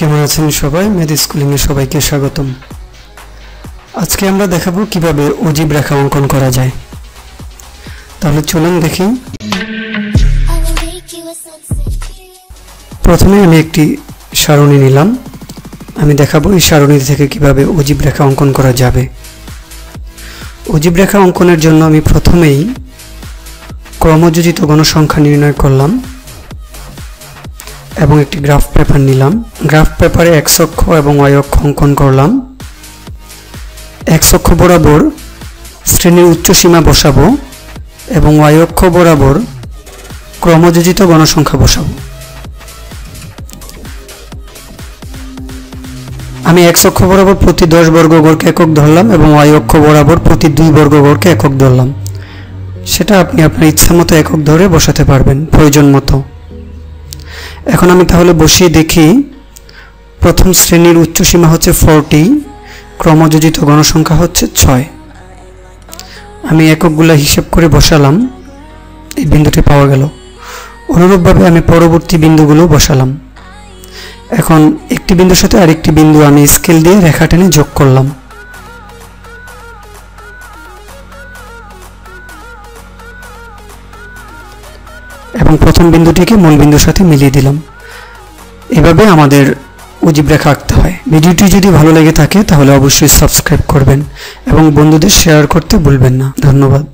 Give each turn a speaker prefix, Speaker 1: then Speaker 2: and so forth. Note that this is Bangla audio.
Speaker 1: কেমন আছেন সবাই? ম্যাথ স্কুলিং এ সবাইকে স্বাগতম। আজকে আমরা দেখাবো কিভাবে অজীব রেখা অঙ্কন করা যায়। তাহলে চলুন দেখি। প্রথমে আমি একটি সারণী নিলাম। আমি দেখাবো এই সারণী থেকে কিভাবে অজীব রেখা অঙ্কন করা যাবে। অজীব রেখা অঙ্কনের জন্য আমি প্রথমেই ক্রমযোজিত গণসংখ্যা নির্ণয় করলাম এবং একটি গ্রাফ পেপার নিলাম। গ্রাফ পেপারে x অক্ষ এবং y অক্ষ অঙ্কন করলাম। x অক্ষ বরাবর শ্রেণীর উচ্চ সীমা বসাবো এবং y অক্ষ বরাবর ক্রমযোজিত গণসংখ্যা বসাবো। আমি x অক্ষ বরাবর প্রতি 10 বর্গ গড়কে একক ধরলাম এবং y অক্ষ বরাবর প্রতি 2 বর্গ গড়কে একক ধরলাম। সেটা আপনি আপনার ইচ্ছা মতো একক ধরে বসাতে পারবেন প্রয়োজন মতো। এখন আমি তাহলে বসিয়ে দেখি। প্রথম শ্রেণীর উচ্চ সীমা হচ্ছে 40, ক্রমযোজিত গণসংখ্যা হচ্ছে 6। আমি এককগুলো হিসাব করে বসালাম, এই বিন্দুটি পাওয়া গেল। অনুরূপভাবে আমি পরবর্তী বিন্দুগুলো বসালাম। এখন একটি বিন্দুর সাথে আরেকটি বিন্দু আমি স্কেল দিয়ে রেখা টেনে যোগ করলাম। এবং প্রথম বিন্দুটিকে মূল বিন্দুর সাথে মিলিয়ে দিলাম। এভাবে আমাদের অজীব রেখা আঁকতে হয়। ভিডিওটি যদি ভালো লেগে থাকে তাহলে অবশ্যই সাবস্ক্রাইব করবেন এবং বন্ধুদের শেয়ার করতে ভুলবেন না। ধন্যবাদ।